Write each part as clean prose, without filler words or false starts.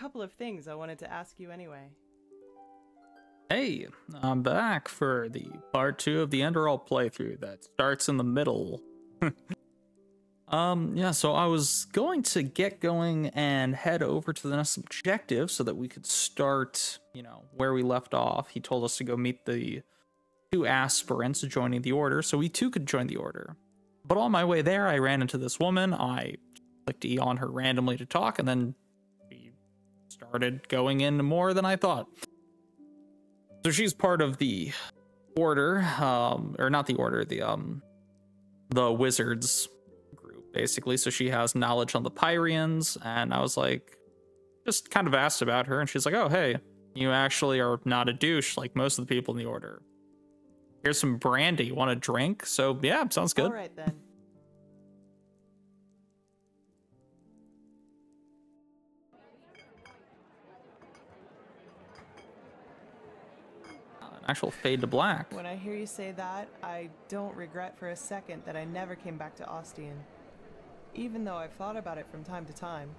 couple of things I wanted to ask you anyway. Hey, I'm back for the part 2 of the Enderal playthrough that starts in the middle. Yeah, so I was going to get going and head over to the next objective so that we could start, where we left off. He told us to go meet the 2 aspirants joining the order, so we too could join the order. But on my way there, I ran into this woman. I clicked E on her randomly to talk, and then we started going in more than I thought. So she's part of the order, or not the order, the wizards group, basically. So she has knowledge on the Pyrians, and I was like, just kind of asked about her, and she's like, oh, hey, you actually are not a douche like most of the people in the order. Here's some brandy. Want a drink? So yeah, sounds good. All right then. Actual fade to black. When I hear you say that, I don't regret for a second that I never came back to Ostian. Even though I've thought about it from time to time.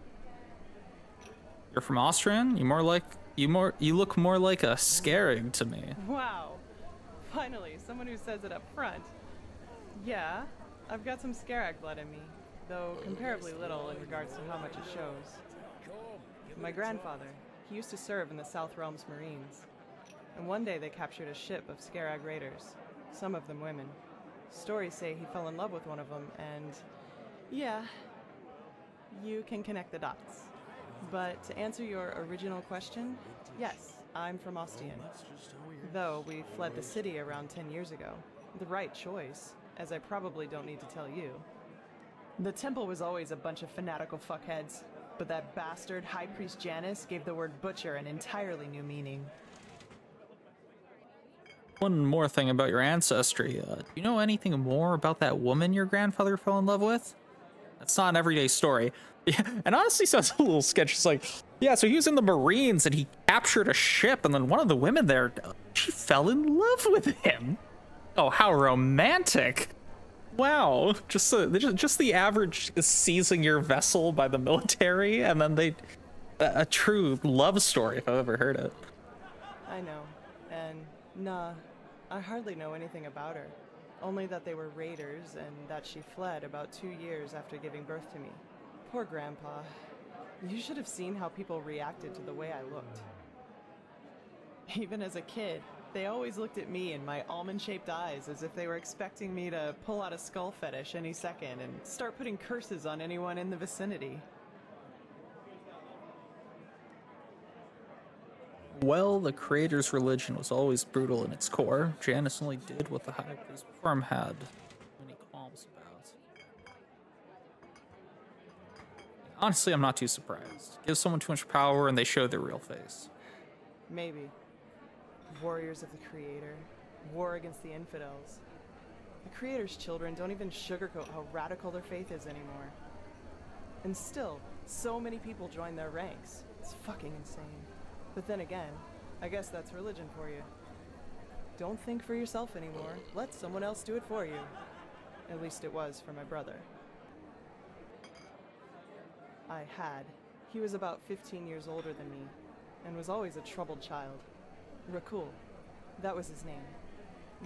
You're from Austrian? You look more like a Scarab to me. Wow. Finally, someone who says it up front. Yeah, I've got some Scarab blood in me, though comparably little in regards to how much it shows. My grandfather, he used to serve in the South Realms Marines. And one day they captured a ship of Scarab raiders, some of them women. Stories say he fell in love with one of them, and yeah, you can connect the dots. But to answer your original question, yes, I'm from Ostian. Though we fled the city around 10 years ago. The right choice, as I probably don't need to tell you. The temple was always a bunch of fanatical fuckheads, but that bastard High Priest Janus gave the word butcher an entirely new meaning. One more thing about your ancestry. Do you know anything more about that woman your grandfather fell in love with? That's not an everyday story. Yeah, and honestly sounds a little sketchy. It's like, yeah, so he was in the Marines and he captured a ship, and then one of the women there, she fell in love with him. Oh, how romantic. Wow. Just the average seizing your vessel by the military, and then a true love story if I've ever heard it. I know. And nah, I hardly know anything about her. Only that they were raiders and that she fled about 2 years after giving birth to me. Poor Grandpa. You should have seen how people reacted to the way I looked. Even as a kid, they always looked at me and my almond-shaped eyes as if they were expecting me to pull out a skull fetish any second and start putting curses on anyone in the vicinity. Well, the creator's religion was always brutal in its core. Janus only did what the High Priest before him had many qualms about. Honestly, I'm not too surprised. Give someone too much power and they show their real face. Maybe. Warriors of the Creator. War against the infidels. The Creator's children don't even sugarcoat how radical their faith is anymore. And still, so many people join their ranks. It's fucking insane. But then again, I guess that's religion for you. Don't think for yourself anymore. Let someone else do it for you. At least it was for my brother. I had. He was about 15 years older than me, and was always a troubled child. Rakul. That was his name.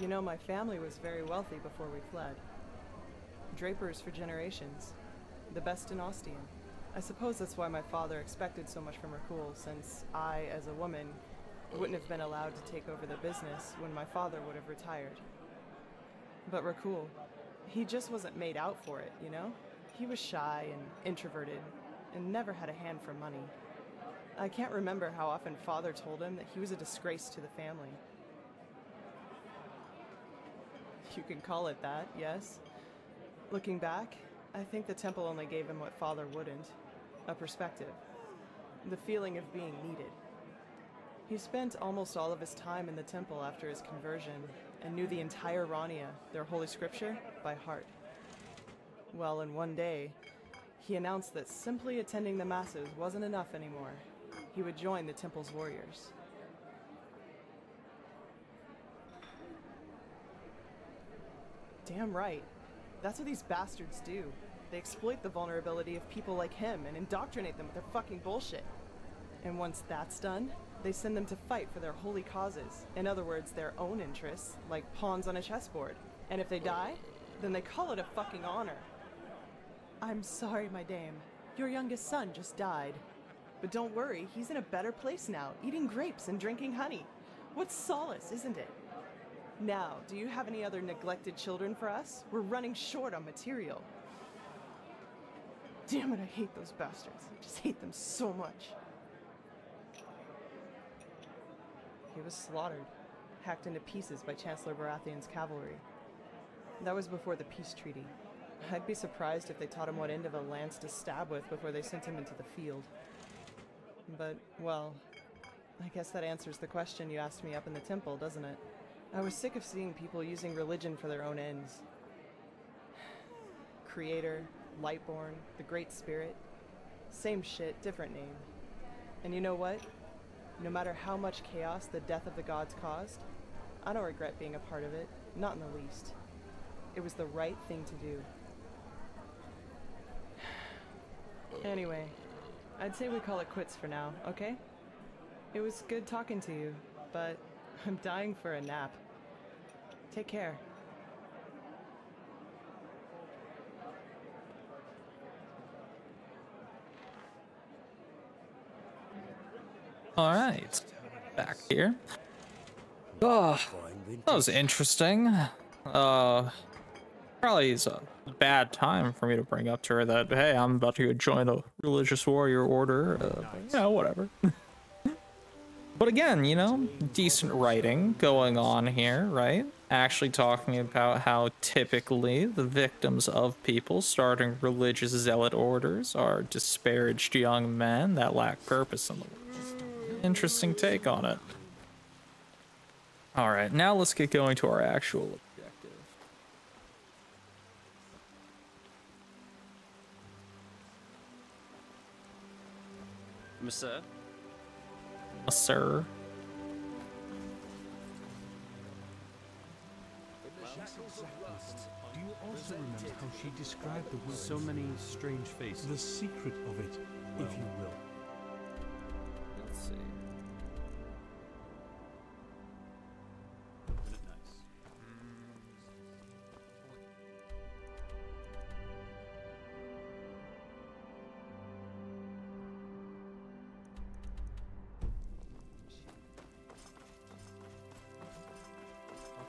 You know, my family was very wealthy before we fled. Drapers for generations. The best in Ostian. I suppose that's why my father expected so much from Rakul, since I, as a woman, wouldn't have been allowed to take over the business when my father would have retired. But Rakul, he just wasn't made out for it, you know? He was shy and introverted, and never had a hand for money. I can't remember how often father told him that he was a disgrace to the family. You can call it that, yes. Looking back, I think the temple only gave him what father wouldn't. A perspective. The feeling of being needed. He spent almost all of his time in the temple after his conversion, and knew the entire Rania, their holy scripture, by heart. Well, in one day, he announced that simply attending the masses wasn't enough anymore. He would join the temple's warriors. Damn right. That's what these bastards do. They exploit the vulnerability of people like him and indoctrinate them with their fucking bullshit. And once that's done, they send them to fight for their holy causes. In other words, their own interests, like pawns on a chessboard. And if they die, then they call it a fucking honor. I'm sorry, my dame. Your youngest son just died. But don't worry, he's in a better place now, eating grapes and drinking honey. What solace, isn't it? Now, do you have any other neglected children for us? We're running short on material. Damn it, I hate those bastards. I just hate them so much. He was slaughtered, hacked into pieces by Chancellor Baratheon's cavalry. That was before the peace treaty. I'd be surprised if they taught him what end of a lance to stab with before they sent him into the field. But, well, I guess that answers the question you asked me up in the temple, doesn't it? I was sick of seeing people using religion for their own ends. Creator, Lightborn, the Great Spirit. Same shit, different name. And you know what? No matter how much chaos the death of the gods caused, I don't regret being a part of it, not in the least. It was the right thing to do. Anyway, I'd say we call it quits for now, okay? It was good talking to you, but I'm dying for a nap. Take care. All right, back here. Oh, that was interesting. Probably is a bad time for me to bring up to her that, hey, I'm about to join a religious warrior order. But, you know, whatever. But again, you know, decent writing going on here, right? Actually talking about how typically the victims of people starting religious zealot orders are disparaged young men that lack purpose in the world. Interesting take on it. All right, now let's get going to our actual objective. Monsieur? Sir. Do you also remember how she described the world? So many strange faces. The secret of it, if you will. Let's see.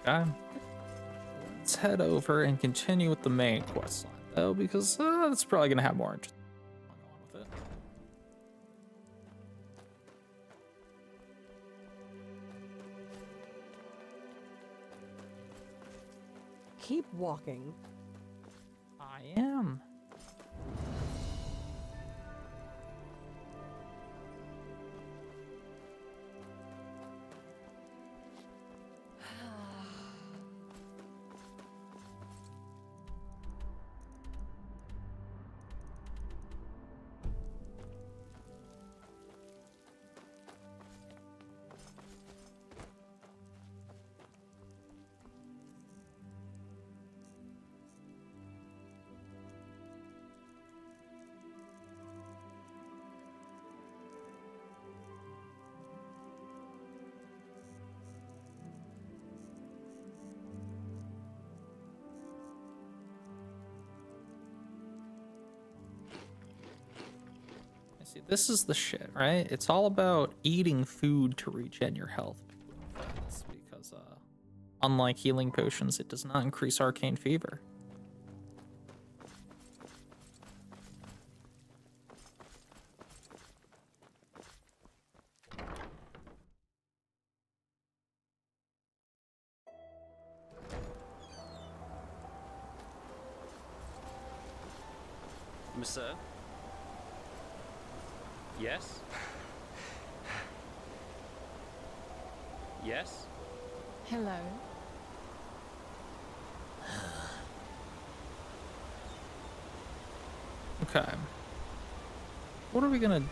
Okay. Let's head over and continue with the main quest line, though, because that's probably going to have more interest going on with it. Keep walking. I am. See, this is the shit, right? It's all about eating food to regen your health. Because, unlike healing potions, it does not increase arcane fever. Monsieur? Yes? Yes? Hello. Okay. What are we gonna...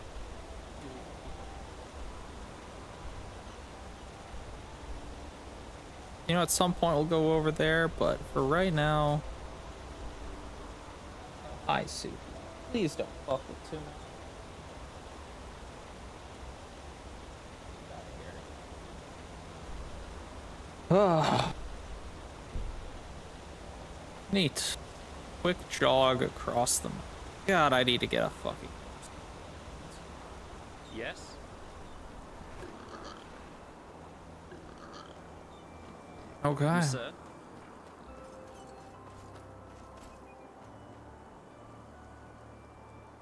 You know, at some point we'll go over there, but for right now... Hi, Sue. Please don't fuck with too much. Ah. Neat. Quick jog across them. God, I need to get a fucking... Yes? Okay. Sir?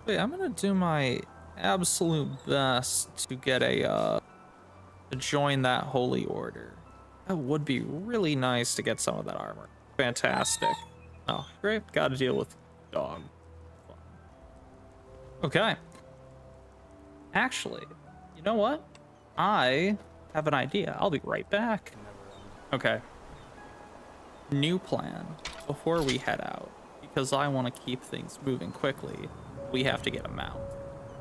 Wait, I'm gonna do my absolute best to get a, to join that holy order. That would be really nice to get some of that armor. Fantastic. Oh, great. Gotta deal with dog. Okay. Actually, you know what? I have an idea. I'll be right back. Okay. New plan before we head out. Because I want to keep things moving quickly, we have to get a mount.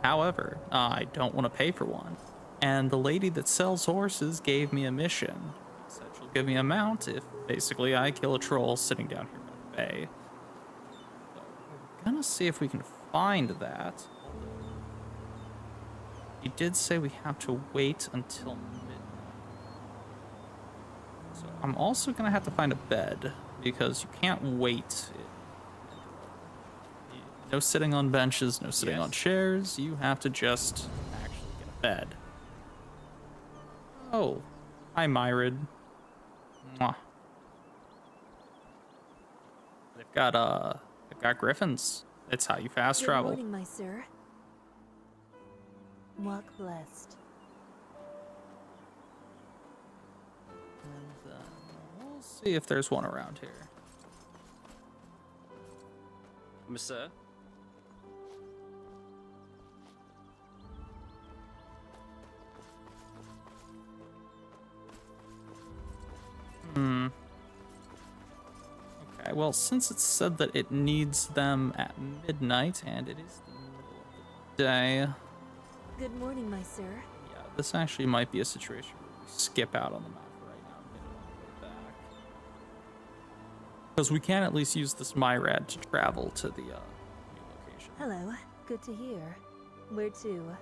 However, I don't want to pay for one. And the lady that sells horses gave me a mission. Said she'll give me a mount if basically I kill a troll sitting down here by the bay. So we're gonna see if we can find that. He did say we have to wait until midnight. So I'm also gonna have to find a bed because you can't wait. No sitting on benches, no sitting on chairs. You have to just actually get a bed. Oh, hi, Myrid. Mwah. They've got griffins. It's how you fast travel. Good morning, my sir. Walk blessed. And we'll see if there's one around here. Sir? Okay, well, since it said that it needs them at midnight, and it is the middle of the day, Good morning, my sir. yeah, this actually might be a situation where we skip out on the map right now and get it on the way back. Because we can at least use this Myrad to travel to the new location. Hello. Good to hear. Where to?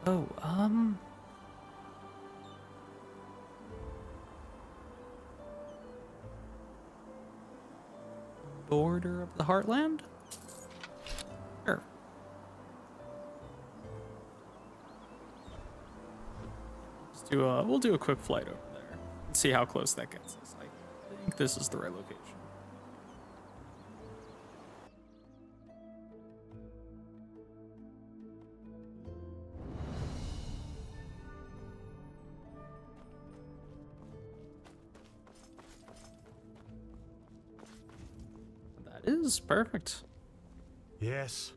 Oh, border of the Heartland? Sure. We'll do a quick flight over there and see how close that gets us. I think this is the right location. That is perfect. Yes.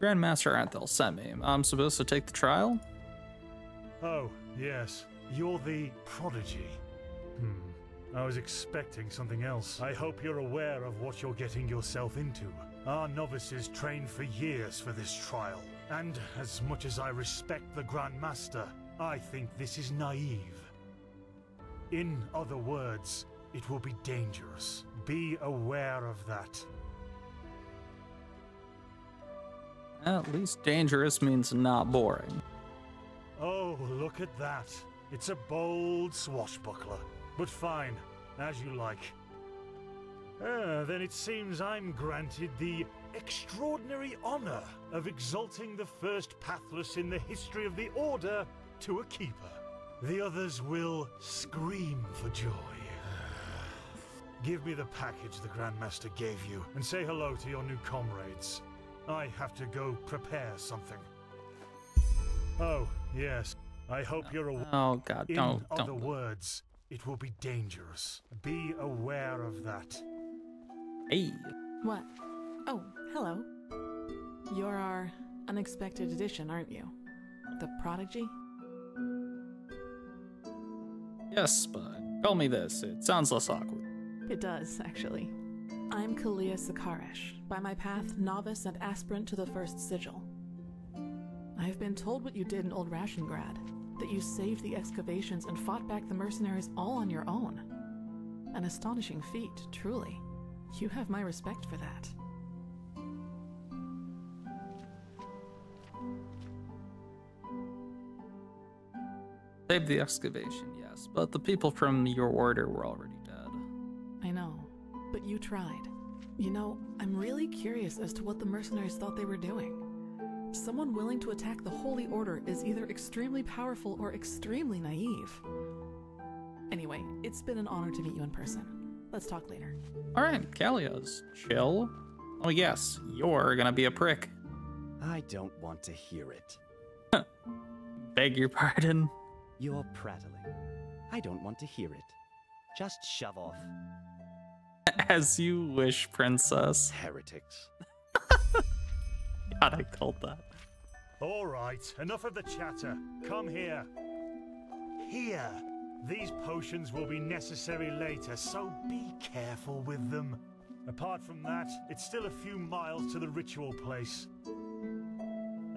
Grandmaster Anthel sent me. I'm supposed to take the trial? Oh, yes. You're the prodigy. I was expecting something else. I hope you're aware of what you're getting yourself into. Our novices trained for years for this trial. And as much as I respect the Grand Master, I think this is naive. In other words, it will be dangerous. Be aware of that. At least dangerous means not boring. Oh, look at that. It's a bold swashbuckler. But fine, as you like. Then it seems I'm granted the extraordinary honor of exalting the first pathless in the history of the Order to a keeper. The others will scream for joy. Give me the package the Grandmaster gave you, and say hello to your new comrades. I have to go prepare something. Oh, yes. I hope you're aware. Oh god, In don't. other words, it will be dangerous. Be aware of that. Hey. What? Oh, hello. You're our unexpected addition, aren't you? The prodigy? Yes, but tell me this. It sounds less awkward. It does, actually. I'm Kalia Sakaresh, by my path novice and aspirant to the First Sigil. I've been told what you did in Old Rashengrad, that you saved the excavations and fought back the mercenaries all on your own. An astonishing feat, truly. You have my respect for that. Saved the excavation, yes, but the people from your order were already dead. I know, but you tried. You know, I'm really curious as to what the mercenaries thought they were doing. Someone willing to attack the Holy Order is either extremely powerful or extremely naive. Anyway, it's been an honor to meet you in person. Let's talk later. Alright, Kalios, chill. Oh yes, you're gonna be a prick. I don't want to hear it. Beg your pardon. You're prattling. I don't want to hear it. Just shove off. As you wish, princess. Heretics. God, I called that. All right, enough of the chatter. Come here. Here. These potions will be necessary later, so be careful with them. Apart from that, it's still a few miles to the ritual place.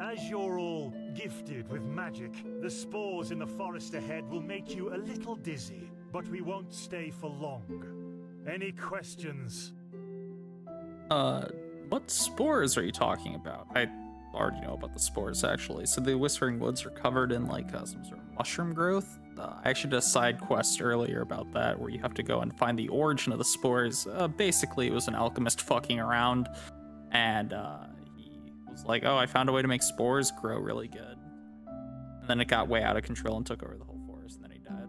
As you're all gifted with magic, the spores in the forest ahead will make you a little dizzy, but we won't stay for long. Any questions? What spores are you talking about? I already know about the spores, actually. So the Whispering Woods are covered in, like, some sort of mushroom growth. I actually did a side quest earlier about that, where you have to go and find the origin of the spores. Basically, it was an alchemist fucking around, and, he was like, oh, I found a way to make spores grow really good. And then it got way out of control and took over the whole forest, and then he died.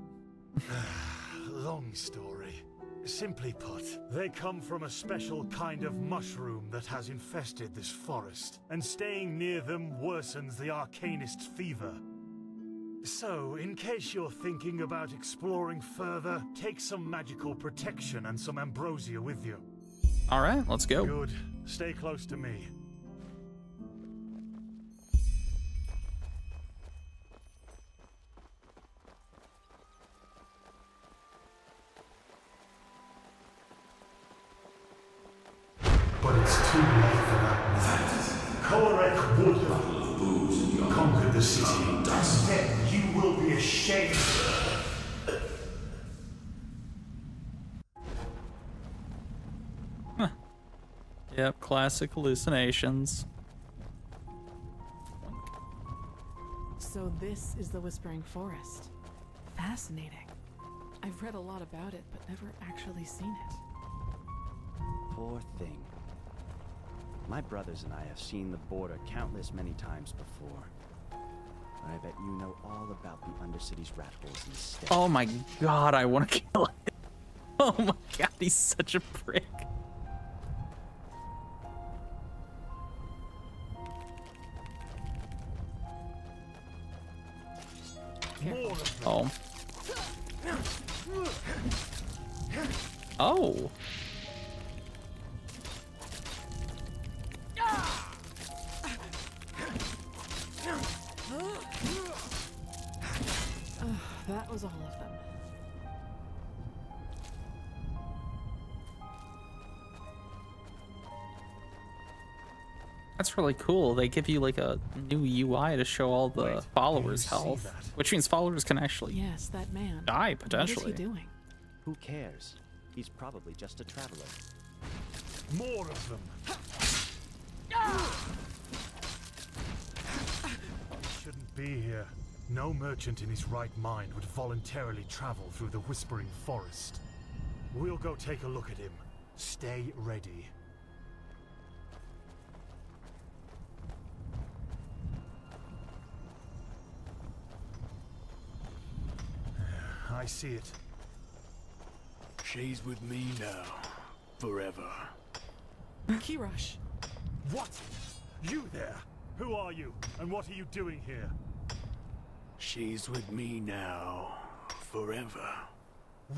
Long story. Simply put, they come from a special kind of mushroom that has infested this forest, and staying near them worsens the arcanist's fever. So, in case you're thinking about exploring further, take some magical protection and some ambrosia with you. Alright, let's go. Good. Stay close to me. But it's too late for that. Korek would have conquered the city. Instead, you will be ashamed. Yep, classic hallucinations. So this is the Whispering Forest. Fascinating. I've read a lot about it, but never actually seen it. Poor thing. My brothers and I have seen the border countless many times before. But I bet you know all about the Undercity's rat holes instead. Oh my god, I want to kill it. Oh my god, he's such a prick. Oh. Oh. That was all of them. That's really cool. They give you like a new UI to show all the followers' health, which means followers can actually Yes, that man. die potentially. What is he doing? Who cares? He's probably just a traveler. More of them. Shouldn't be here. No merchant in his right mind would voluntarily travel through the Whispering Forest. We'll go take a look at him. Stay ready. I see it. She's with me now. Forever. Kirush. What? You there? Who are you? And what are you doing here? She's with me now. Forever.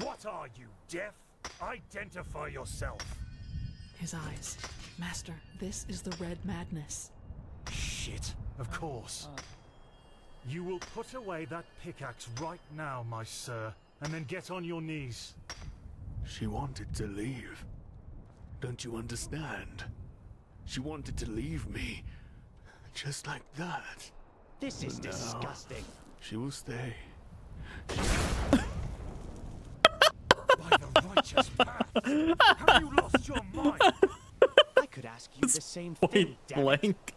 What are you, deaf? Identify yourself. His eyes. Master, this is the Red Madness. Shit, of course. You will put away that pickaxe right now, my sir, and then get on your knees. She wanted to leave. Don't you understand? She wanted to leave me. Just like that. This is But now, disgusting. She will stay. By the righteous path. Have you lost your mind? I could ask you the same thing, Point damn it. blank.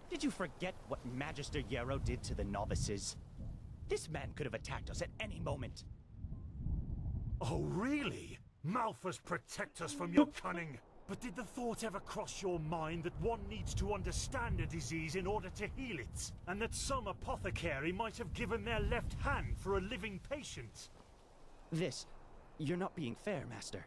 Did you forget what Magister Yarrow did to the novices? This man could have attacked us at any moment. Oh, really? Malphus, protect us from your cunning. But did the thought ever cross your mind that one needs to understand a disease in order to heal it? And that some apothecary might have given their left hand for a living patient? You're not being fair, Master.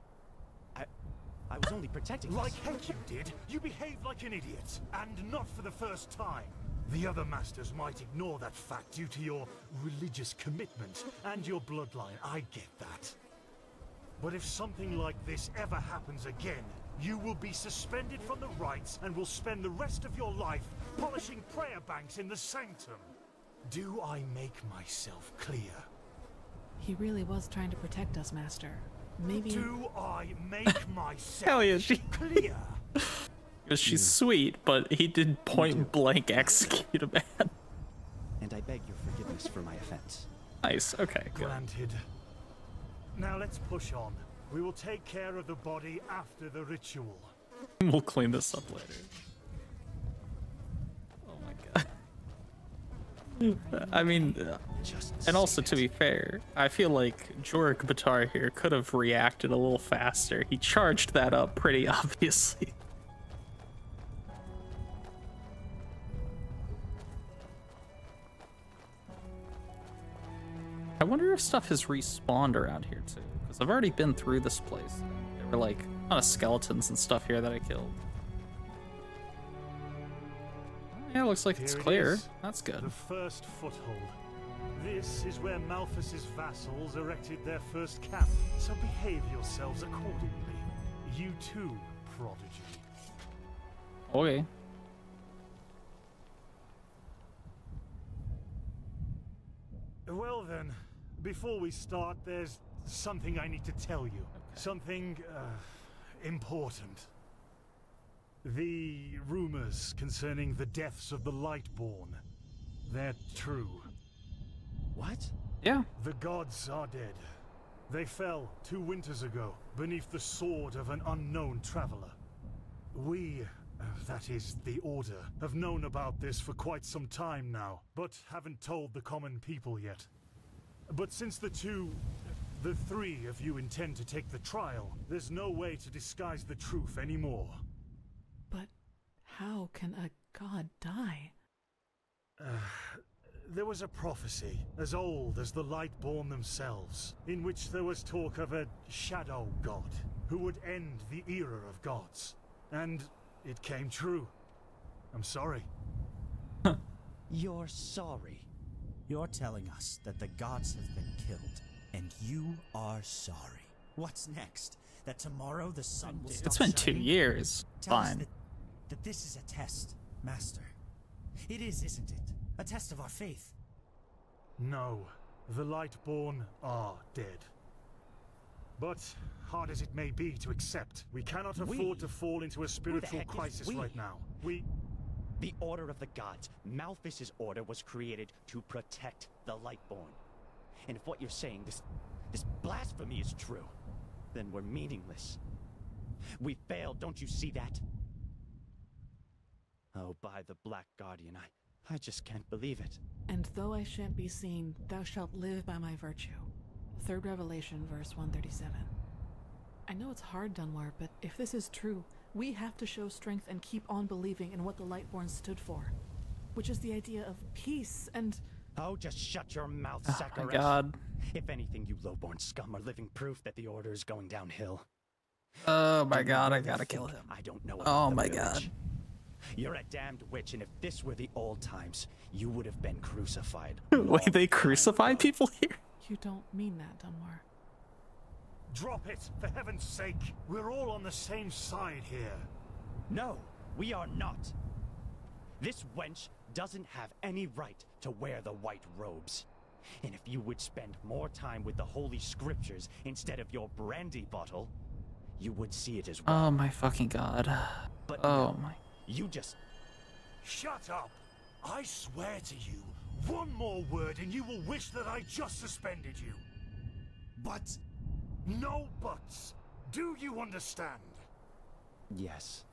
I was only protecting Like us. heck you did. You behaved like an idiot. And not for the first time. The other masters might ignore that fact due to your religious commitment and your bloodline. I get that. But if something like this ever happens again, you will be suspended from the rites and will spend the rest of your life polishing prayer banks in the sanctum. Do I make myself clear? He really was trying to protect us, Master. Maybe... Do I make myself Hell yeah, clear? Because she's sweet, but he did point blank execute a man. And I beg your forgiveness for my offense. Nice, okay, good. Granted. Now let's push on. We will take care of the body after the ritual. We'll clean this up later. Oh my god. I mean, and also to be fair, I feel like Jorg Batar here could have reacted a little faster. He charged that up pretty obviously. I wonder if stuff has respawned around here too, because I've already been through this place. There were like a lot of skeletons and stuff here that I killed. Yeah, looks like it's Here it clear. is, That's good. The first foothold. This is where Malphus's vassals erected their first camp, so behave yourselves accordingly. You too, prodigy. Okay. Well then, before we start, there's something I need to tell you. Something, important. The rumors concerning the deaths of the Lightborn, they're true. What? Yeah. The gods are dead. They fell 2 winters ago, beneath the sword of an unknown traveler. We, that is, the Order, have known about this for quite some time now, but haven't told the common people yet. But since the 3 of you intend to take the trial, there's no way to disguise the truth anymore. But how can a god die? There was a prophecy, as old as the Lightborn themselves, in which there was talk of a shadow god, who would end the era of gods. And it came true. I'm sorry. You're sorry. You're telling us that the gods have been killed, and you are sorry. What's next? That tomorrow the sun will stop It's been 2 shining? years. Tell us Fine. that this is a test, Master. It is, isn't it? A test of our faith. No, the Lightborn are dead. But, hard as it may be to accept, we cannot afford to fall into a spiritual heck is crisis we? right now. The Order of the Gods, Malphus's order, was created to protect the Lightborn. And if what you're saying, this blasphemy is true, then we're meaningless. We failed, don't you see that? Oh, by the Black Guardian, I just can't believe it. And though I shan't be seen, thou shalt live by my virtue. 3rd Revelation, verse 137. I know it's hard, Dunmar, but if this is true, we have to show strength and keep on believing in what the Lightborn stood for. Which is the idea of peace and... Oh, just shut your mouth, Oh Sakaresh. my god. If anything, you lowborn scum are living proof that the Order is going downhill. Oh my Do you god, I really gotta kill think him. I don't know Oh about the my village? god. You're a damned witch, and if this were the old times, you would have been crucified. Wait, they crucify people here? You don't mean that, Dunmar. Drop it, for heaven's sake! We're all on the same side here. No, we are not. This wench doesn't have any right to wear the white robes. And if you would spend more time with the holy scriptures instead of your brandy bottle, you would see it as well. Oh my fucking god. But Oh no, my. you just... Shut up! I swear to you, one more word and you will wish that I just suspended you. But... No buts! Do you understand? Yes.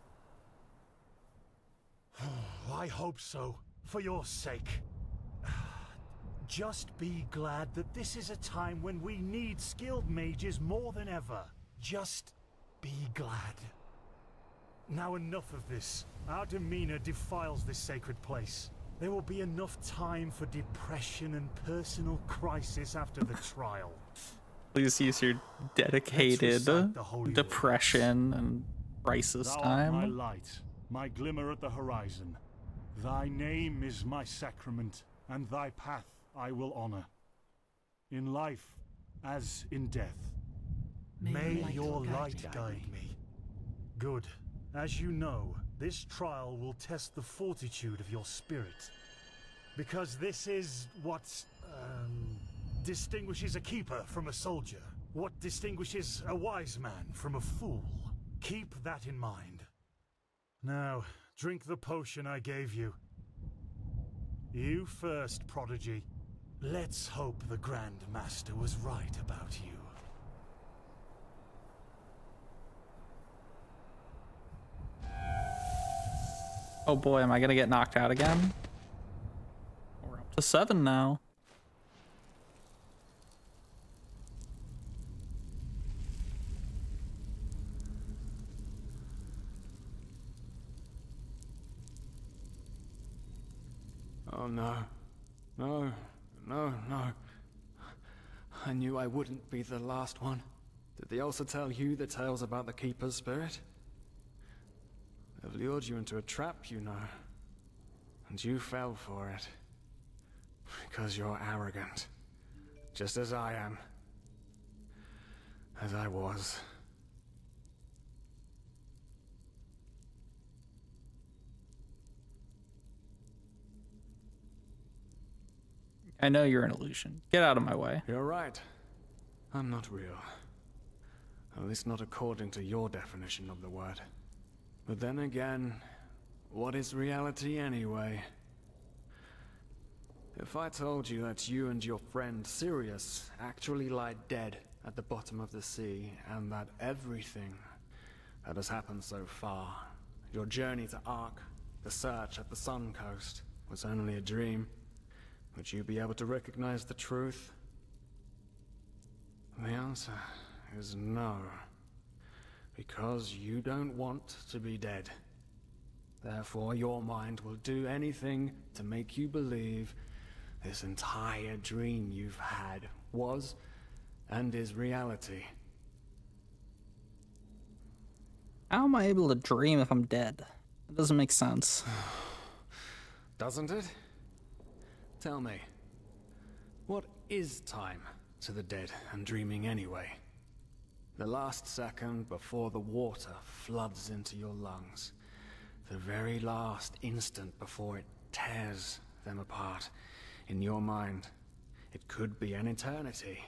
I hope so, for your sake. Just be glad that this is a time when we need skilled mages more than ever. Just be glad. Now enough of this. Our demeanor defiles this sacred place. There will be enough time for depression and personal crisis after the trial. Please use your dedicated depression and crisis Thou art time. my light, my glimmer at the horizon. Thy name is my sacrament, and thy path I will honor. In life, as in death. May your light guide me. Good. As you know, this trial will test the fortitude of your spirit. Because this is what, distinguishes a keeper from a soldier. What distinguishes a wise man from a fool. Keep that in mind. Now, drink the potion I gave you. You first, Prodigy. Let's hope the Grand Master was right about you. Oh boy, am I gonna get knocked out again? We're up to 7 now. Oh no. No, no, no. I knew I wouldn't be the last one. Did they also tell you the tales about the Keeper's spirit? They've lured you into a trap, you know. And you fell for it. Because you're arrogant. Just as I am. As I was. I know you're an illusion. Get out of my way. You're right. I'm not real. At least not according to your definition of the word. But then again, what is reality anyway? If I told you that you and your friend Sirius actually lie dead at the bottom of the sea, and that everything that has happened so far, your journey to Ark, the search at the Sun Coast, was only a dream, would you be able to recognize the truth? The answer is no. Because you don't want to be dead. Therefore, your mind will do anything to make you believe this entire dream you've had was and is reality. How am I able to dream if I'm dead? It doesn't make sense. Doesn't it? Tell me, what is time to the dead and dreaming anyway? The last second before the water floods into your lungs. The very last instant before it tears them apart in your mind. It could be an eternity.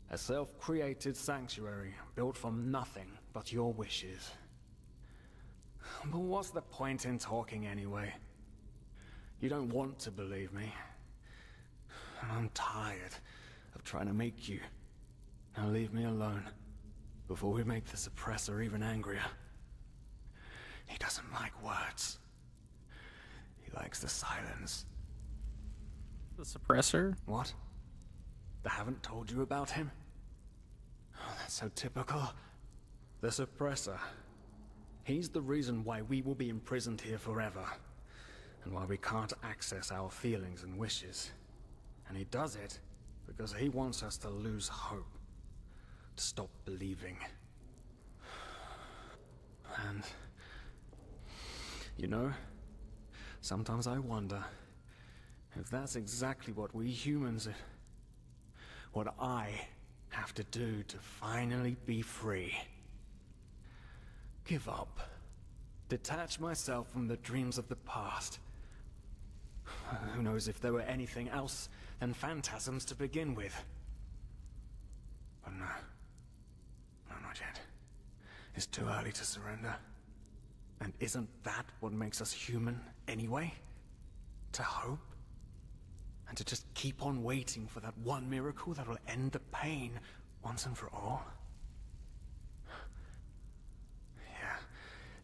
A self-created sanctuary built from nothing but your wishes. But what's the point in talking anyway? You don't want to believe me. I'm tired of trying to make you. Now leave me alone, before we make the suppressor even angrier. He doesn't like words. He likes the silence. The suppressor? What? They haven't told you about him? Oh, that's so typical. The suppressor. He's the reason why we will be imprisoned here forever. And why we can't access our feelings and wishes. And he does it because he wants us to lose hope. To stop believing. And you know, sometimes I wonder if that's exactly what we humans, what I have to do to finally be free. Give up. Detach myself from the dreams of the past. Who knows if there were anything else than phantasms to begin with. But no. No, not yet. It's too early to surrender. And isn't that what makes us human anyway? To hope? And to just keep on waiting for that one miracle that will end the pain once and for all?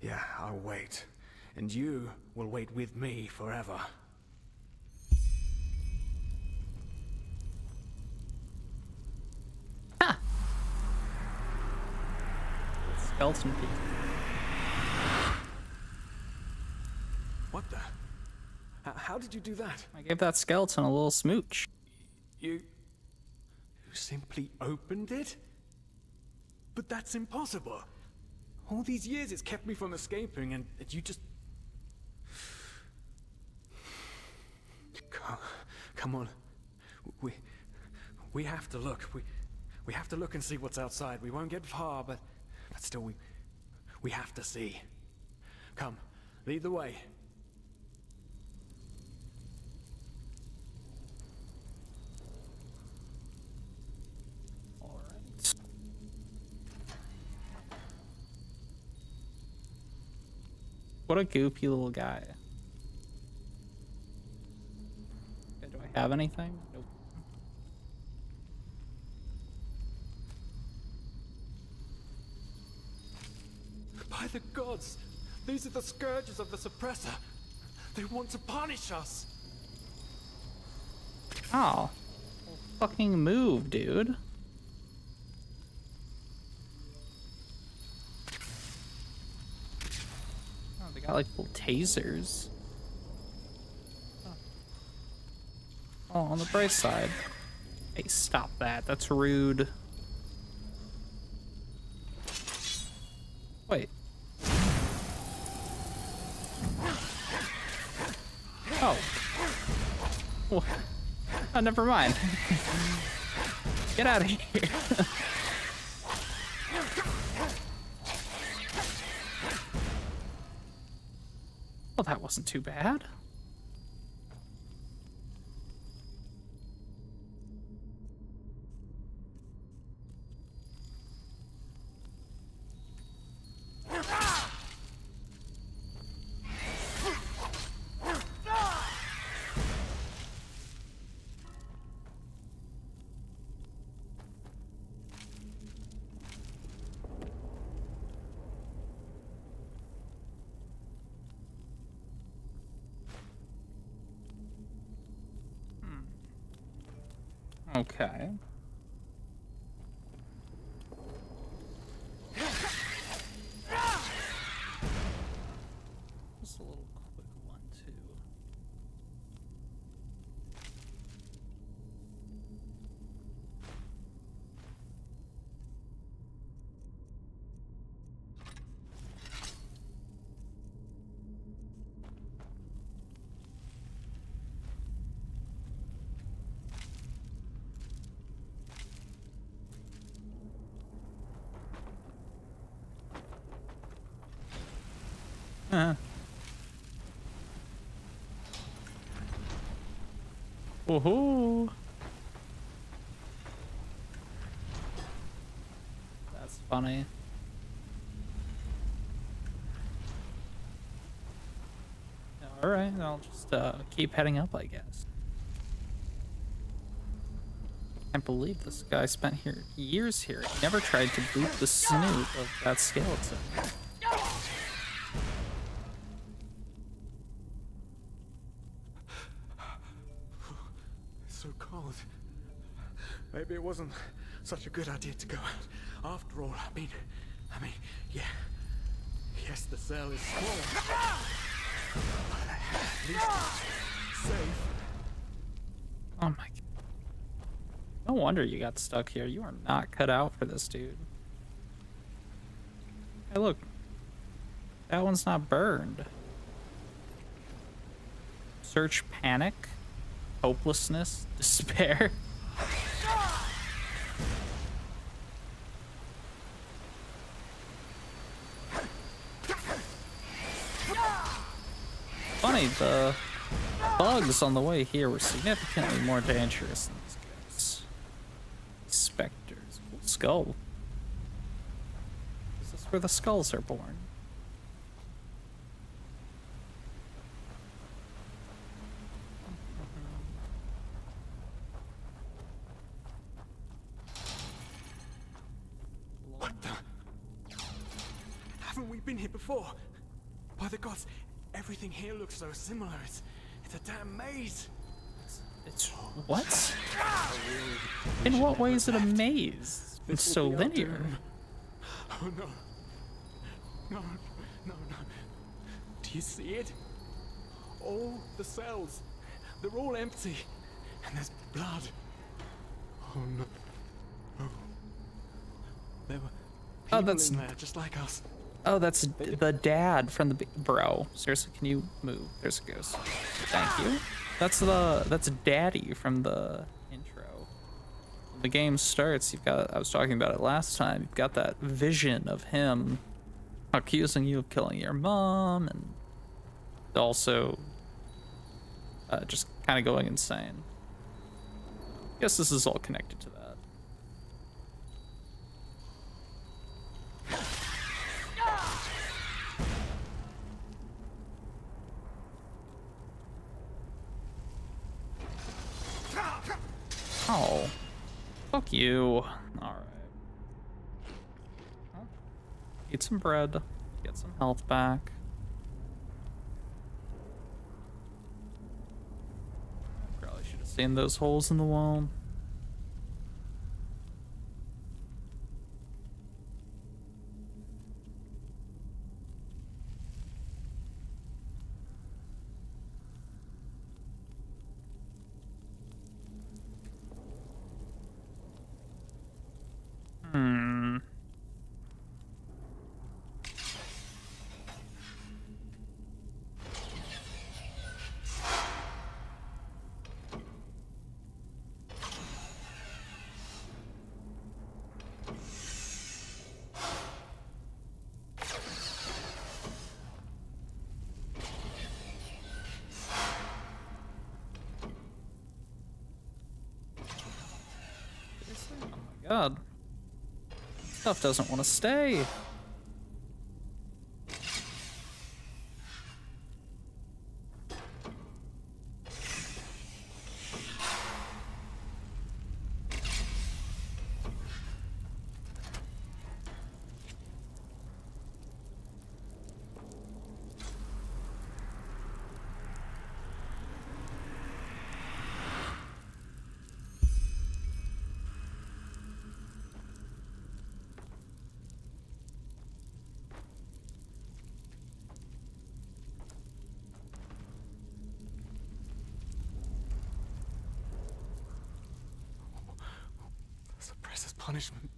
Yeah, I'll wait. And you will wait with me forever. skeleton people. What the? How did you do that? I gave that skeleton a little smooch. You simply opened it? But that's impossible. All these years it's kept me from escaping, and you just... Come on. We have to look. We have to look and see what's outside. We won't get far, but still we have to see. Come, lead the way. All right. What a goofy little guy. Okay, do I have anything? Nope. By the gods! These are the scourges of the Suppressor! They want to punish us! Oh. Fucking move, dude. Oh, they got like little tasers. Oh, on the bright side. Hey, stop that. That's rude. Wait. Oh. Oh, never mind. Get out of here. Well, that wasn't too bad. Okay. Just a little quick one, too. Woohoo! That's funny. Alright, I'll just keep heading up, I guess. I can't believe this guy spent years here. He never tried to boot the snoot of that skeleton. So cold. Maybe it wasn't such a good idea to go out. After all, I mean, yeah. Yes, the cell is small. But at least it's safe. Oh my god. No wonder you got stuck here. You are not cut out for this, dude. Hey, look. That one's not burned. Search panic, hopelessness, despair. Funny, the bugs on the way here were significantly more dangerous than these guys. Specters. Cool skull. Is this where the skulls are born? What the? Haven't we been here before? By the gods, everything here looks so similar. It's a damn maze. It's what? In what way is it a maze? It's so linear. Oh no. No, no, no. Do you see it? All the cells, they're all empty. And there's blood. Oh no. Oh. There were people in there just like us. Oh, that's the dad from the bro. Seriously, can you move? There's a ghost. Thank you. That's Daddy from the intro. When the game starts, you've got, I was talking about it last time, you've got that vision of him accusing you of killing your mom and also just kind of going insane. I guess this is all connected to that. Oh, fuck you. Alright. Eat some bread, get some health back. Probably should have seen those holes in the wall. God. Stuff doesn't want to stay. Suppressor's punishment.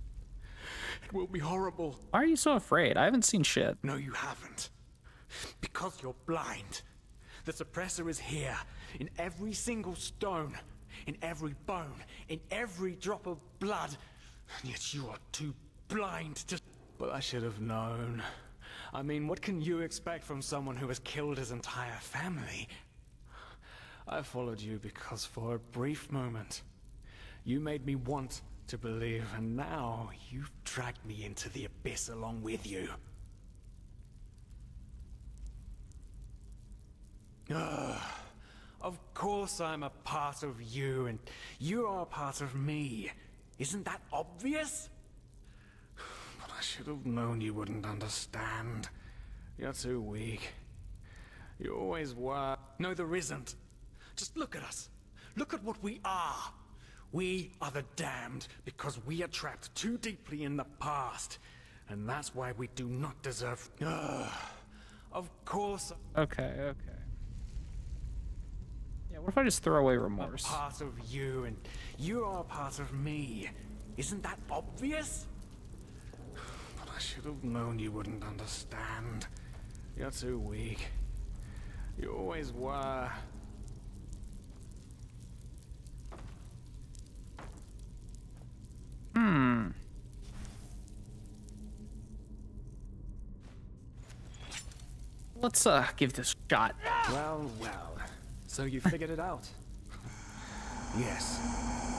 It will be horrible. Why are you so afraid? I haven't seen shit. No, you haven't. Because you're blind. The suppressor is here, in every single stone, in every bone, in every drop of blood. And yet you are too blind to... But I should have known. I mean, what can you expect from someone who has killed his entire family? I followed you because for a brief moment, you made me want to believe, and now you've dragged me into the abyss along with you. Of course I'm a part of you, and you are a part of me. Isn't that obvious? But I should have known you wouldn't understand. You're too weak. You always were. No, there isn't. Just look at us. Look at what we are. We are the damned because we are trapped too deeply in the past. And that's why we do not deserve... Of course... Okay. Yeah, what if I just throw away remorse? I'm part of you, and you are a part of me. Isn't that obvious? But I should have known you wouldn't understand. You're too weak. You always were. Let's give this a shot. Well. So you figured it out? Yes.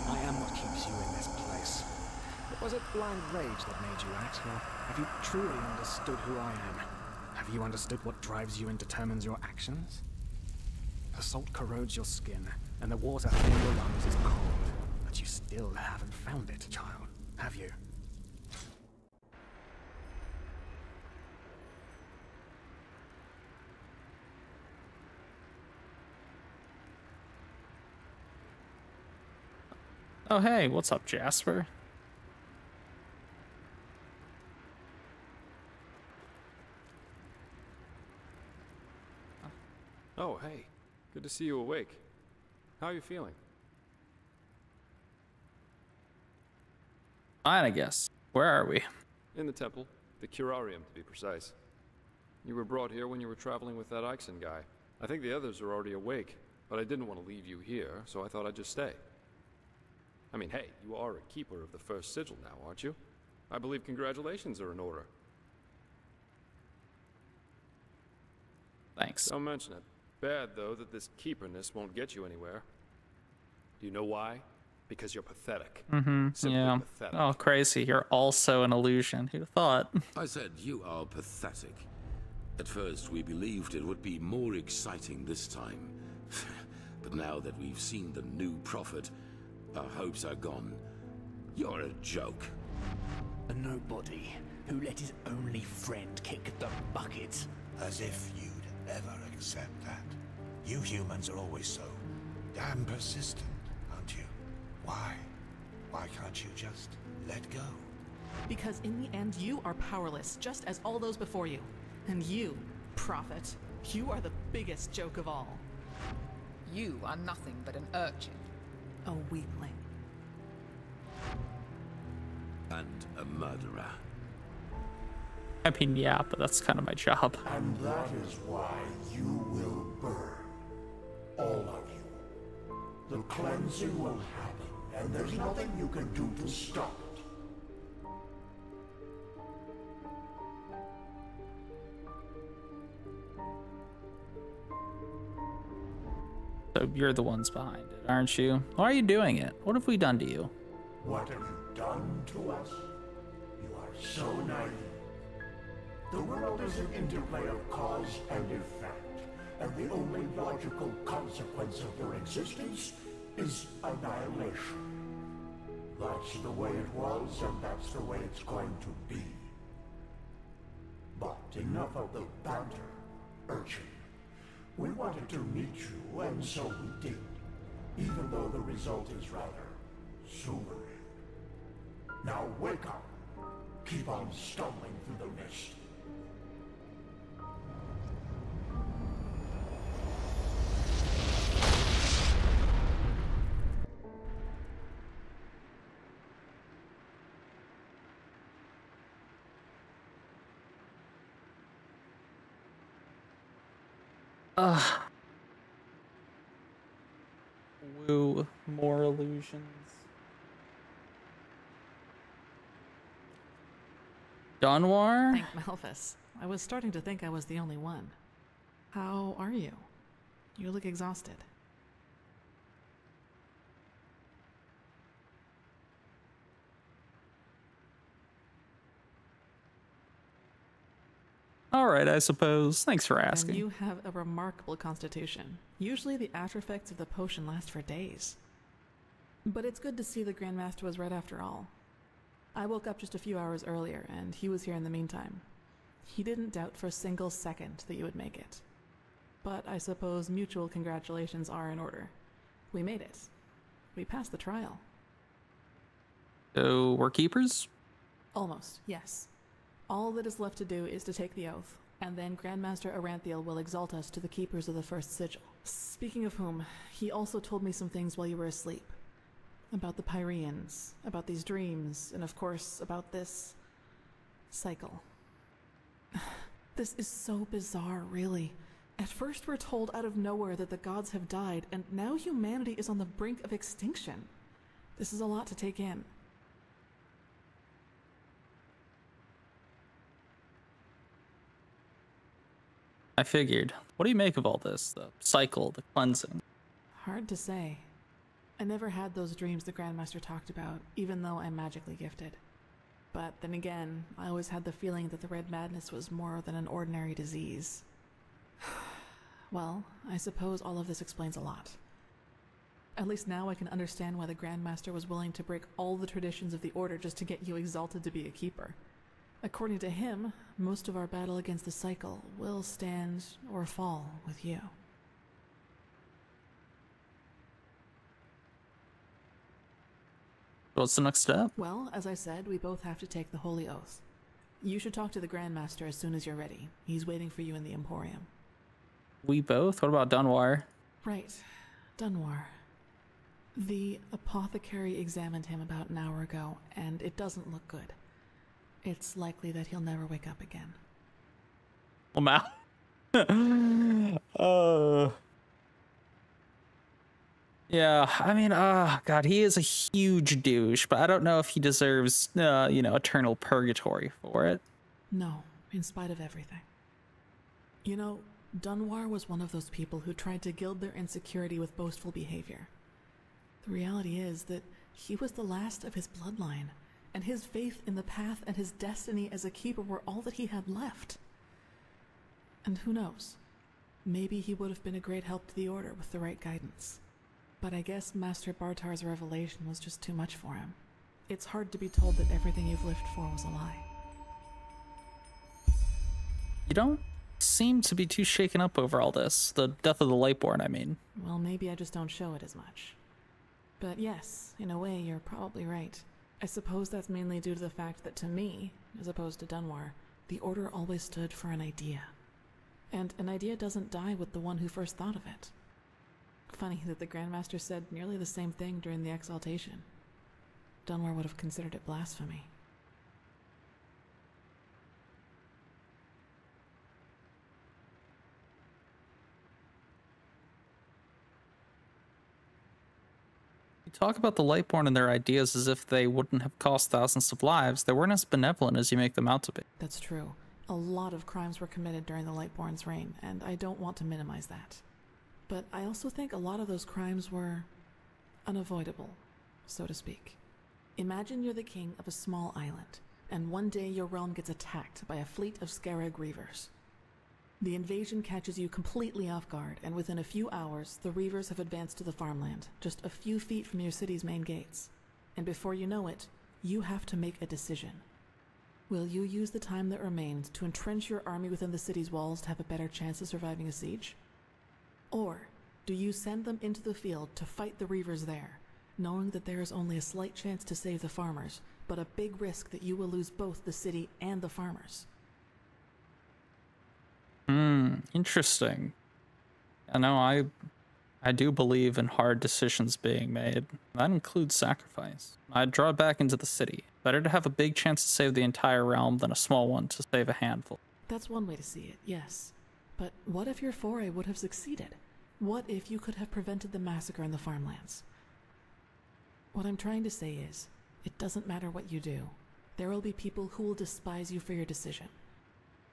I am what keeps you in this place. But was it blind rage that made you act, or have you truly understood who I am? Have you understood what drives you and determines your actions? The salt corrodes your skin, and the water in your lungs is cold. But you still haven't found it, child, have you? Oh, hey, what's up, Jasper? Oh, hey. Good to see you awake. How are you feeling? Fine, I guess. Where are we? In the temple. The curarium, to be precise. You were brought here when you were traveling with that Ixon guy. I think the others are already awake, but I didn't want to leave you here, so I thought I'd just stay. I mean, hey, you are a keeper of the first sigil now, aren't you? I believe congratulations are in order. Thanks. Don't mention it. Bad, though, that this keeperness won't get you anywhere. Do you know why? Because you're pathetic. Simply Yeah. pathetic. Oh, crazy. You're also an illusion. Who'd have thought? I said you are pathetic. At first, we believed it would be more exciting this time. But now that we've seen the new prophet, our hopes are gone. You're a joke. A nobody who let his only friend kick the bucket. As if you'd ever accept that. You humans are always so damn persistent, aren't you? Why? Why can't you just let go? Because in the end, you are powerless, just as all those before you. And you, prophet, you are the biggest joke of all. You are nothing but an urchin. A weakling. And a murderer. I mean, yeah, but that's kind of my job. And that is why you will burn. All of you. The cleansing will happen, and there's nothing you can do to stop it. So you're the ones behind it, aren't you? Why are you doing it? What have we done to you? What have you done to us? You are so naive. The world is an interplay of cause and effect, and the only logical consequence of your existence is annihilation. That's the way it was, and that's the way it's going to be. But enough of the banter, urchin. We wanted to meet you, and so we did, even though the result is rather sobering. Now wake up. Keep on stumbling through the mist. Woo, more illusions. Dunwar? Thank Malphus. I was starting to think I was the only one. How are you? You look exhausted. Alright, I suppose. Thanks for asking. And you have a remarkable constitution. Usually the after effects of the potion last for days. But it's good to see the Grandmaster was right after all. I woke up just a few hours earlier, and he was here in the meantime. He didn't doubt for a single second that you would make it. But I suppose mutual congratulations are in order. We made it. We passed the trial. So, we're keepers? Almost, yes. All that is left to do is to take the oath, and then Grandmaster Aranthiel will exalt us to the keepers of the first sigil. Speaking of whom, he also told me some things while you were asleep. About the Pyreans, about these dreams, and of course, about this cycle. This is so bizarre, really. At first we're told out of nowhere that the gods have died, and now humanity is on the brink of extinction. This is a lot to take in. I figured. What do you make of all this? The cycle, the cleansing? Hard to say. I never had those dreams the Grandmaster talked about, even though I'm magically gifted. But then again, I always had the feeling that the Red Madness was more than an ordinary disease. Well, I suppose all of this explains a lot. At least now I can understand why the Grandmaster was willing to break all the traditions of the Order just to get you exalted to be a keeper. According to him, most of our battle against the cycle will stand or fall with you. What's the next step? Well, as I said, we both have to take the Holy Oath. You should talk to the Grandmaster as soon as you're ready. He's waiting for you in the Emporium. we both? What about Dunwire? Right. Dunwar. The apothecary examined him about an hour ago, and it doesn't look good. It's likely that he'll never wake up again. Well, Mal. Yeah, I mean, God, he is a huge douche, but I don't know if he deserves, eternal purgatory for it. No, in spite of everything. You know, Dunwar was one of those people who tried to gild their insecurity with boastful behavior. The reality is that he was the last of his bloodline, and his faith in the path and his destiny as a keeper were all that he had left. And who knows? Maybe he would have been a great help to the Order with the right guidance. But I guess Master Bartar's revelation was just too much for him. It's hard to be told that everything you've lived for was a lie. You don't seem to be too shaken up over all this. The death of the Lightborn, I mean. Well, maybe I just don't show it as much. But yes, in a way, you're probably right. I suppose that's mainly due to the fact that to me, as opposed to Dunwar, the Order always stood for an idea. And an idea doesn't die with the one who first thought of it. Funny that the Grandmaster said nearly the same thing during the exaltation. Dunwar would have considered it blasphemy. You talk about the Lightborn and their ideas as if they wouldn't have cost thousands of lives. They weren't as benevolent as you make them out to be. That's true. A lot of crimes were committed during the Lightborn's reign, and I don't want to minimize that. But I also think a lot of those crimes were unavoidable, so to speak. Imagine you're the king of a small island, and one day your realm gets attacked by a fleet of Scarab Reavers. The invasion catches you completely off guard, and within a few hours, the Reavers have advanced to the farmland, just a few feet from your city's main gates. And before you know it, you have to make a decision. Will you use the time that remains to entrench your army within the city's walls to have a better chance of surviving a siege? Or do you send them into the field to fight the Reavers there, knowing that there is only a slight chance to save the farmers, but a big risk that you will lose both the city and the farmers? Interesting. I know I do believe in hard decisions being made. That includes sacrifice. I'd draw back into the city. Better to have a big chance to save the entire realm than a small one to save a handful. That's one way to see it, yes. But what if your foray would have succeeded? What if you could have prevented the massacre in the farmlands? What I'm trying to say is, it doesn't matter what you do. There will be people who will despise you for your decision.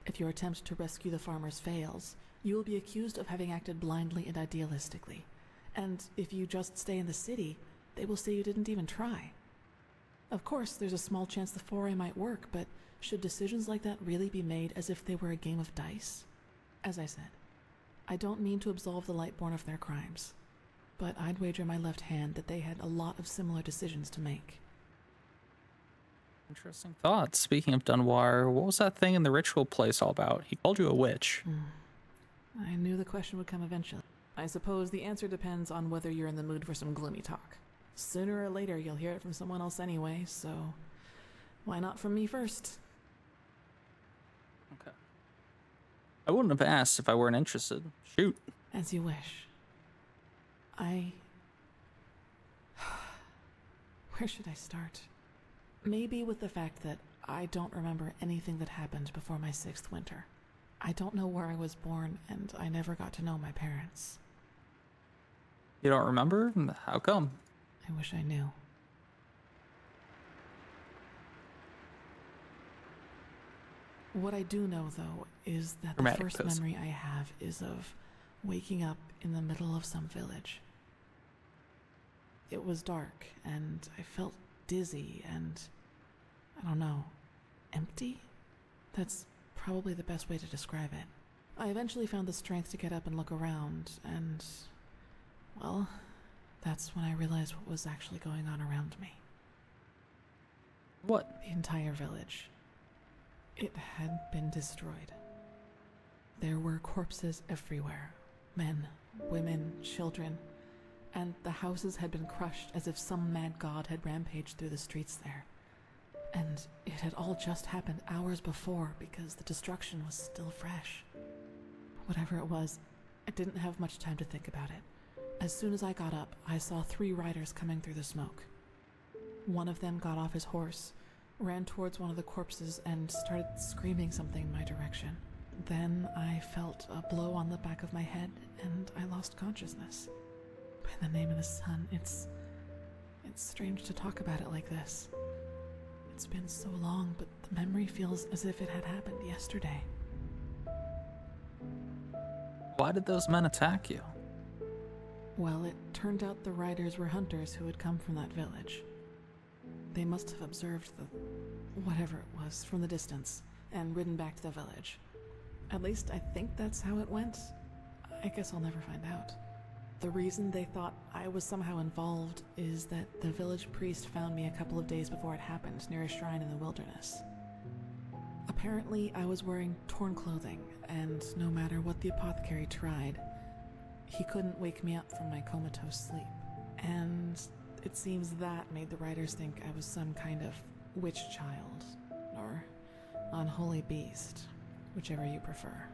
If your attempt to rescue the farmers fails, you will be accused of having acted blindly and idealistically. And if you just stay in the city, they will say you didn't even try. Of course, there's a small chance the foray might work, but should decisions like that really be made as if they were a game of dice? As I said, I don't mean to absolve the Lightborn of their crimes, but I'd wager my left hand that they had a lot of similar decisions to make. Interesting thoughts. Speaking of Dunwire, what was that thing in the ritual place all about? He called you a witch. I knew the question would come eventually. I suppose the answer depends on whether you're in the mood for some gloomy talk. Sooner or later, you'll hear it from someone else anyway, so why not from me first? Okay. I wouldn't have asked if I weren't interested. Shoot. As you wish. Where should I start? Maybe with the fact that I don't remember anything that happened before my 6th winter. I don't know where I was born, and I never got to know my parents. You don't remember? How come? I wish I knew. What I do know, though, is that the first memory I have is of waking up in the middle of some village. It was dark, and I felt dizzy and, I don't know, empty? That's probably the best way to describe it. I eventually found the strength to get up and look around, and, well, that's when I realized what was actually going on around me. What? The entire village. It had been destroyed. There were corpses everywhere. Men, women, children. And the houses had been crushed as if some mad god had rampaged through the streets there. And it had all just happened hours before because the destruction was still fresh. Whatever it was, I didn't have much time to think about it. As soon as I got up, I saw 3 riders coming through the smoke. One of them got off his horse, ran towards one of the corpses, and started screaming something in my direction. Then I felt a blow on the back of my head, and I lost consciousness. By the name of the sun, it's strange to talk about it like this. It's been so long, but the memory feels as if it had happened yesterday. Why did those men attack you? Well, it turned out the riders were hunters who had come from that village. They must have observed the whatever it was from the distance and ridden back to the village. At least I think that's how it went. I guess I'll never find out. The reason they thought I was somehow involved is that the village priest found me a couple of days before it happened near a shrine in the wilderness. Apparently, I was wearing torn clothing, and no matter what the apothecary tried, he couldn't wake me up from my comatose sleep. And it seems that made the riders think I was some kind of witch child, or unholy beast, whichever you prefer.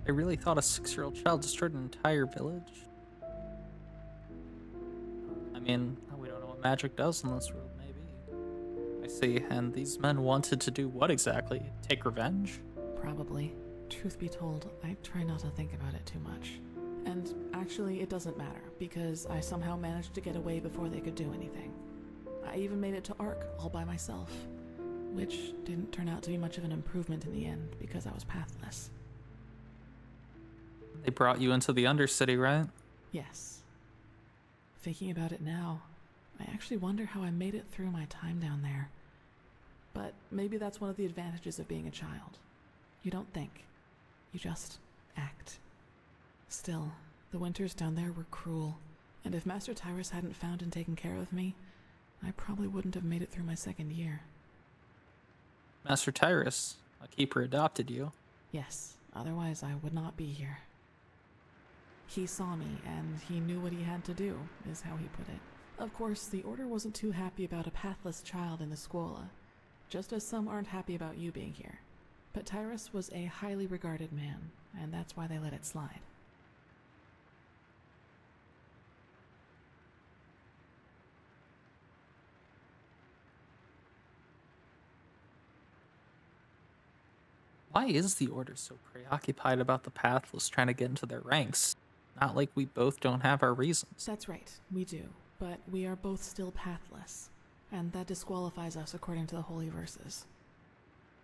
They really thought a 6-year-old child destroyed an entire village? I mean, we don't know what magic does in this world, maybe. I see, and these men wanted to do what exactly? Take revenge? Probably. Truth be told, I try not to think about it too much. And actually, it doesn't matter, because I somehow managed to get away before they could do anything. I even made it to Ark all by myself, which didn't turn out to be much of an improvement in the end, because I was pathless. They brought you into the Undercity, right? Yes. Thinking about it now, I actually wonder how I made it through my time down there. But maybe that's one of the advantages of being a child. You don't think. You just act. Still, the winters down there were cruel, and if Master Tyrus hadn't found and taken care of me, I probably wouldn't have made it through my 2nd year. Master Tyrus, a keeper, adopted you. Yes, otherwise I would not be here. He saw me, and he knew what he had to do, is how he put it. Of course, the Order wasn't too happy about a pathless child in the Scuola, just as some aren't happy about you being here. But Tyrus was a highly regarded man, and that's why they let it slide. Why is the Order so preoccupied about the Pathless trying to get into their ranks? Not like we both don't have our reasons. That's right, we do, but we are both still pathless, and that disqualifies us according to the Holy Verses.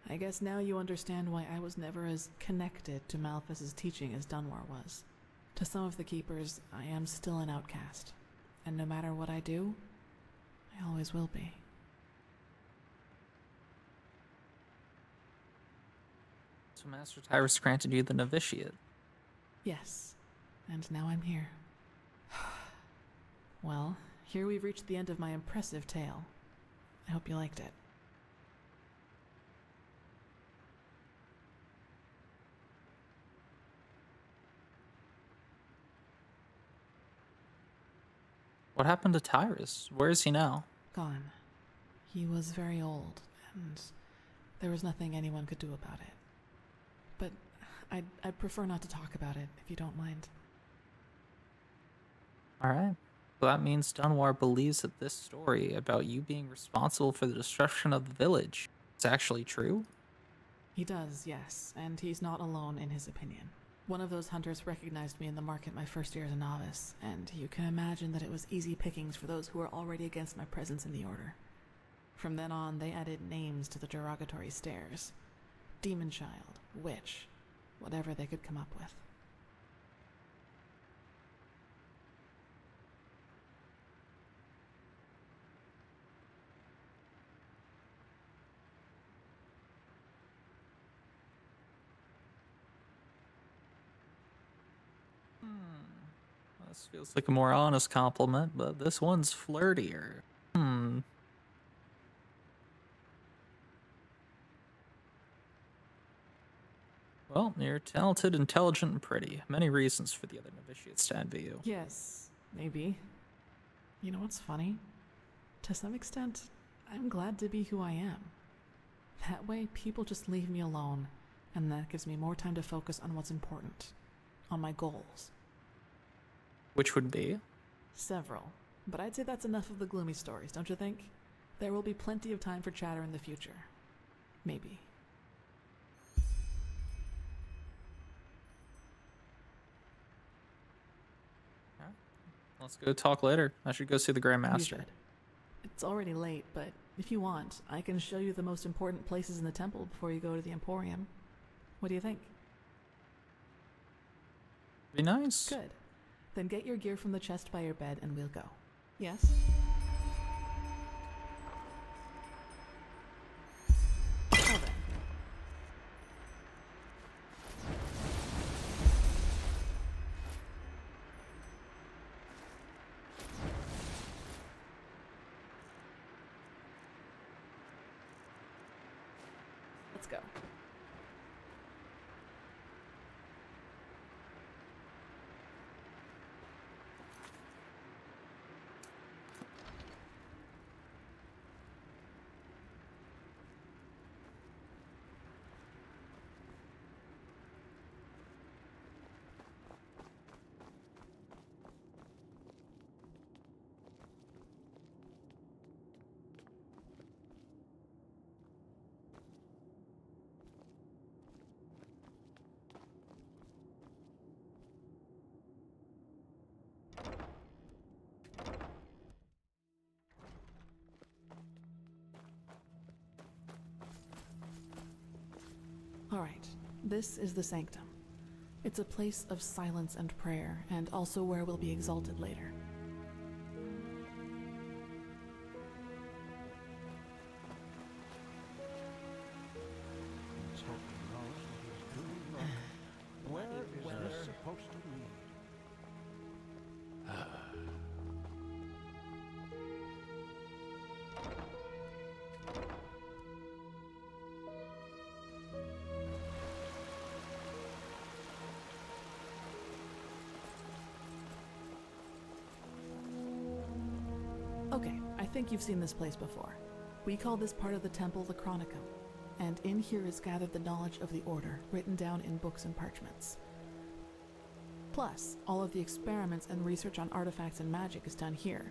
I guess now you understand why I was never as connected to Malphas's teaching as Dunwar was. To some of the Keepers, I am still an outcast, and no matter what I do, I always will be. So Master Tyrus granted you the novitiate. Yes, and now I'm here. Well, here we've reached the end of my impressive tale. I hope you liked it. What happened to Tyrus? Where is he now? Gone. He was very old, and there was nothing anyone could do about it. But I'd prefer not to talk about it, if you don't mind. Alright. Well, that means Dunwar believes that this story about you being responsible for the destruction of the village is actually true? He does, yes, and he's not alone in his opinion. One of those hunters recognized me in the market my first year as a novice, and you can imagine that it was easy pickings for those who were already against my presence in the Order. From then on, they added names to the derogatory stares. Demon Child, Witch, whatever they could come up with. This feels like a more honest compliment, but this one's flirtier. Well, you're talented, intelligent, and pretty. Many reasons for the other novitiates to envy you. Yes, maybe. You know what's funny? To some extent, I'm glad to be who I am. That way, people just leave me alone, and that gives me more time to focus on what's important. on my goals. Which would be? Several. But I'd say that's enough of the gloomy stories, don't you think? There will be plenty of time for chatter in the future. Maybe. Let's go talk later. I should go see the Grand You Master. should. It's already late, but if you want, I can show you the most important places in the temple before you go to the Emporium. What do you think? Be nice. Good. Then get your gear from the chest by your bed and we'll go. Yes? Well then. Let's go. Alright, this is the Sanctum. It's a place of silence and prayer, and also where we'll be exalted later. Okay, I think you've seen this place before. We call this part of the temple the Chronicum, and in here is gathered the knowledge of the Order, written down in books and parchments. Plus, all of the experiments and research on artifacts and magic is done here,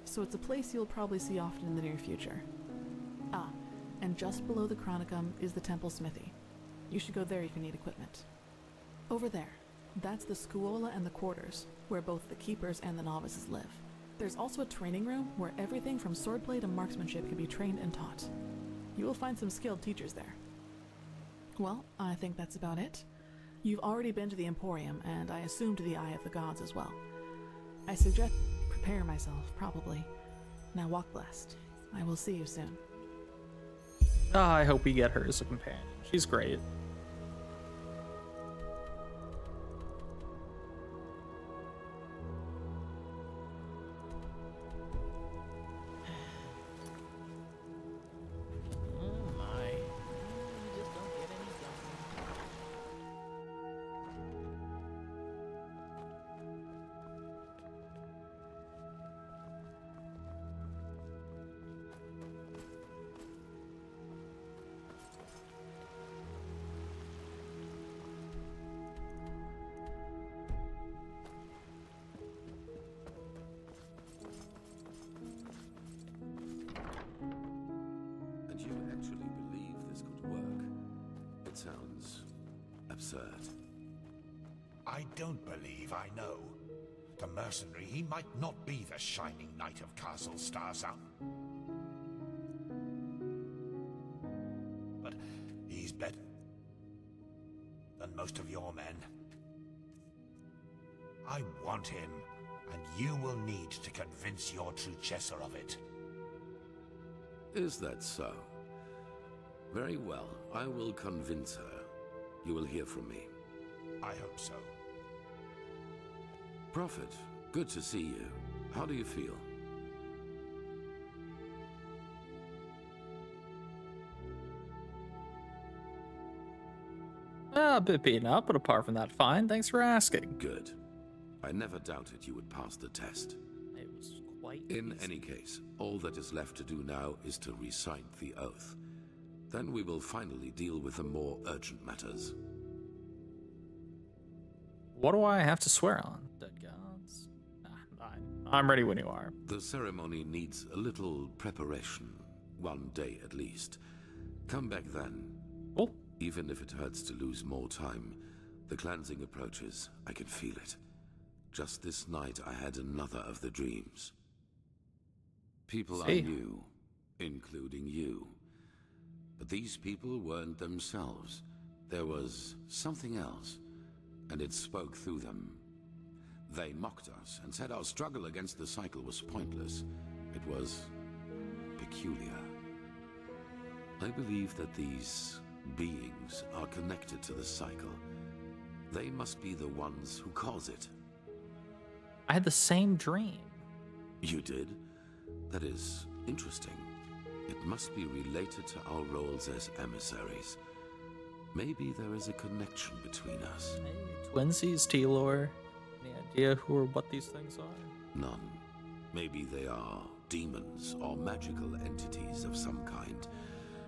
so it's a place you'll probably see often in the near future. Ah, and just below the Chronicum is the temple smithy. You should go there if you need equipment. Over there, that's the Scuola and the quarters, where both the keepers and the novices live. There's also a training room where everything from swordplay to marksmanship can be trained and taught. You will find some skilled teachers there. Well, I think that's about it. You've already been to the Emporium, and I assume to the Eye of the Gods as well. I suggest prepare myself, probably. Now walk blessed. I will see you soon. I hope we get her as a companion. She's great. And you actually believe this could work? It sounds absurd. I don't believe I know. The mercenary, he might not be the shining knight of Castle Starsun. But he's better than most of your men. I want him, and you will need to convince your true Chesser of it. Is that so? Very well, I will convince her. You will hear from me. I hope so. Prophet, good to see you. How do you feel? A bit beaten up, but apart from that, fine. Thanks for asking. Good. I never doubted you would pass the test. It was quite In easy. any case, all that is left to do now is to recite the oath. Then we will finally deal with the more urgent matters. What do I have to swear on? Dead gods? I'm ready when you are. The ceremony needs a little preparation. 1 day at least. Come back then. Cool. Even if it hurts to lose more time, the cleansing approaches. I can feel it. Just this night I had another of the dreams. People I knew, including you. But these people weren't themselves. There was something else, and it spoke through them. They mocked us and said our struggle against the cycle was pointless. It was peculiar. I believe that these beings are connected to the cycle. They must be the ones who cause it. I had the same dream. You did? That is interesting. It must be related to our roles as emissaries. Maybe there is a connection between us. Hey, twinsies, T-Lore. Any idea who or what these things are? None. Maybe they are demons or magical entities of some kind,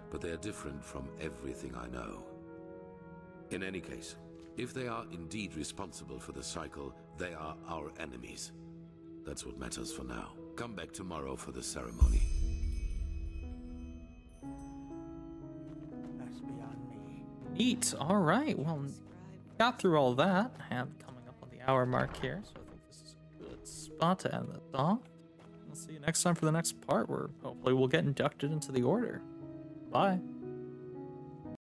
but they are different from everything I know. In any case, if they are indeed responsible for the cycle, they are our enemies. That's what matters for now. Come back tomorrow for the ceremony. That's beyond me. Neat. All right. Well, got through all that. And coming up on the hour mark here, so I think this is a good spot to end this off. We'll see you next time for the next part, where hopefully we'll get inducted into the order. Bye.